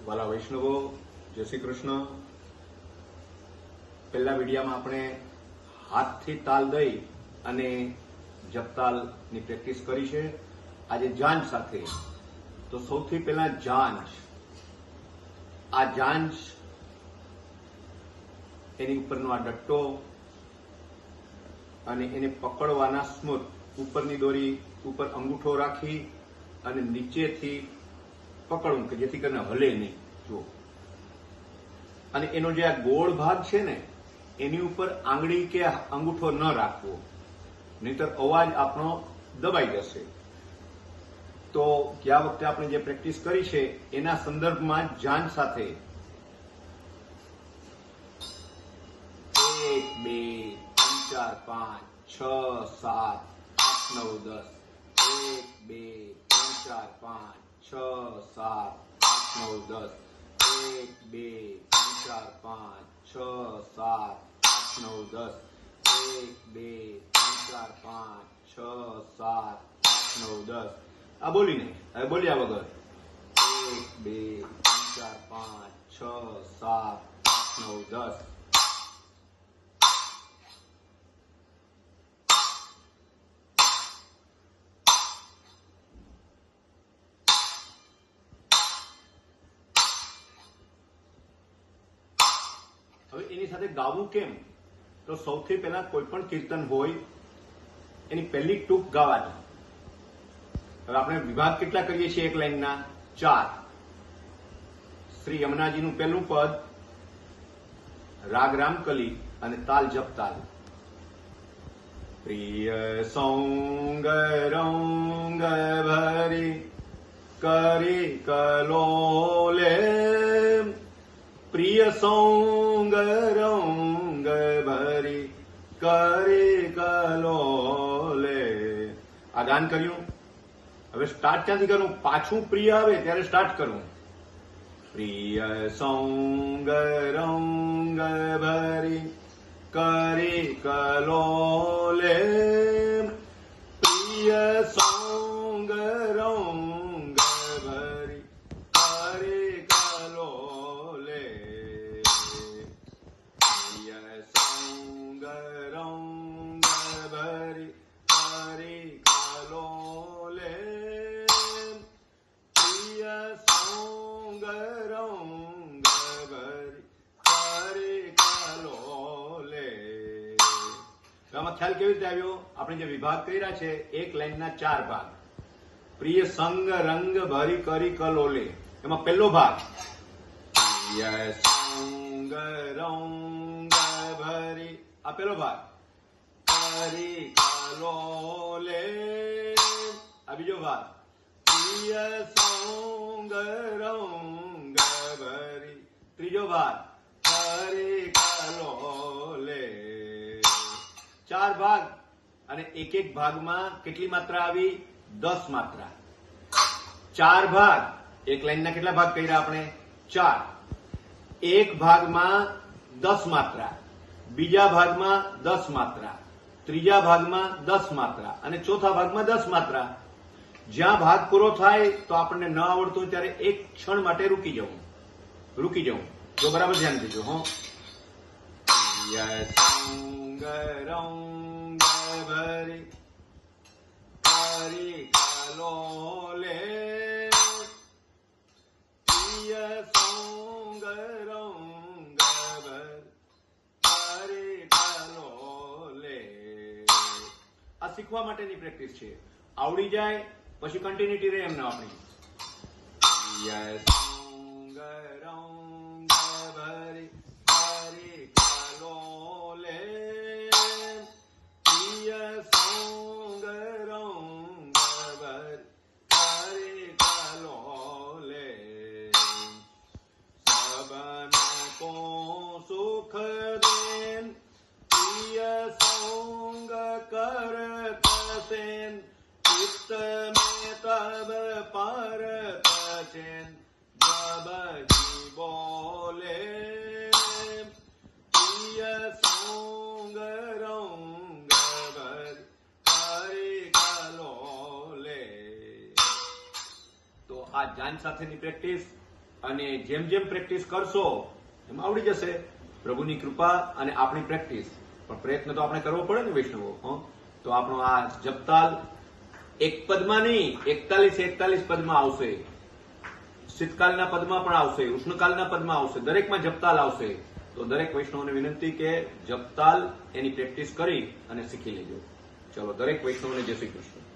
વાલા વૈષ્ણવો, જય શ્રી કૃષ્ણ. પહેલા વિડીયામાં આપણે હાથથી તાલ દઈ અને જપતાલની પ્રેક્ટિસ કરી છે. આજે જાંજ સાથે. તો સૌથી પહેલા જાંજ. આ જાંજ, એની ઉપરનો આ ડટ્ટો અને એને પકડવાના સ્મૂથ. ઉપરની દોરી ઉપર અંગૂઠો રાખી અને નીચેથી પકડવું કે જેથી કરીને હલે નહીં. જો, અને એનો જે આ ગોળ ભાગ છે ને, એની ઉપર આંગળી કે અંગૂઠો ન રાખવો, નહીતર અવાજ આપણો દબાઈ જશે. તો ગયા વખતે આપણે જે પ્રેક્ટિસ કરી છે એના સંદર્ભમાં જાંજ સાથે 1 2 3 4 5 6 7 8 9 10 1 2 3 4 5 6 7 8 9 10 1 2 3 4 5 6 7 8 9 10 1 2 3 4 5 6 7 8 9 10. આ બોલીને હવે બોલ્યા વગર 1 2 3 4 5 6 7 8 9 10. હવે એની સાથે ગાવું કેમ? તો સૌથી પહેલા કોઈ પણ કીર્તન હોય એની પહેલી ટૂંક ગાવાની. હવે આપણે વિભાગ કેટલા કરીએ છીએ એક લાઈનના? 4. શ્રી યમુનાજીનું પહેલું પદ, રાગ રામકલી અને તાલ જપતાલ. પ્રિય સૌંગ રંગ ભરી કરી કલોલે, પ્રિય સૌંગ રંગ ભરી કરી કલોલે. આ ગાન કર્યું. હવે સ્ટાર્ટ ક્યાંથી કરું? પાછું પ્રિય આવે ત્યારે સ્ટાર્ટ કરું. પ્રિય સૌંગ રંગ ભરી કરી કલોલે, પ્રિય સૌંગ રંગ ભરી કરી કલોલે, પ્રિય સૌંગ રંગ ભરી કરી કલોલે, પ્રિય સૌંગ રંગ ભરી કરી કલોલે. આમાં ખ્યાલ કેવી રીતે આવ્યો? આપણે જે વિભાગ કર્યા છે એક લાઈનના 4 ભાગ. પ્રિય સંગ રંગ ભરી કરી કલોલે, એમાં પહેલો ભાગ પ્રિય સંગ રંગ ભરી, આ પહેલો ભાગ કરી કલોલે. આ બીજો ભાગ પ્રિય સંગ રંગ ભરી, ત્રીજો ભાગ કરી કલોલે. 4 ભાગ અને એક એક ભાગમાં કેટલી માત્રા આવી? 10 માત્રા. 4 ભાગ, એક લાઈનના કેટલા ભાગ કર્યા આપણે? 4. એક ભાગમાં 10 માત્રા, બીજા ભાગમાં 10 માત્રા, ત્રીજા ભાગમાં 10 માત્રા અને ચોથા ભાગમાં 10 માત્રા. જ્યાં ભાગ પૂરો થાય તો આપણને ન આવડતું ત્યારે એક ક્ષણ માટે રૂકી જવું. જો બરાબર ધ્યાન દેજો. હો, સંગ રંગ ભરી કરી કલોલે, પ્રિય સંગ રંગ ભરી કરી કલોલે. આ શીખવા માટેની પ્રેક્ટિસ છે. આવડી જાય પછી કન્ટિન્યુટી રહે એમ ના આપણી. પ્રિય સંગ રંગ ભરી કરી કલોલે, પ્રિય સંગ રંગ ભરી કરી કલોલે, સબન કો સુખ દેન, પ્રિય સંગ કરત સેન, ચિત્ત में तब परत चैन, जब जी बोले, प्रिय संग रंग भरी કરી કલોલે. તો આ જાન સાથેની પ્રેક્ટિસ અને જેમ જેમ પ્રેક્ટિસ કરશો એમ આવડી જશે. પ્રભુની કૃપા અને આપણી પ્રેક્ટિસ, પણ પ્રયત્ન તો આપણે કરવો પડે ને વૈષ્ણવો. તો આપણો આ જપતાલ એક પદમાં નહીં, 41 પદમાં આવશે, શીતકાલના પદમાં પણ આવશે, ઉષ્ણકાલના પદમાં આવશે, દરેકમાં જપતાલ આવશે. તો દરેક વૈષ્ણવને વિનંતી કે જપતાલ એની પ્રેક્ટિસ કરી અને શીખી લેજો. ચલો, દરેક વૈષ્ણવને જય શ્રી કૃષ્ણ.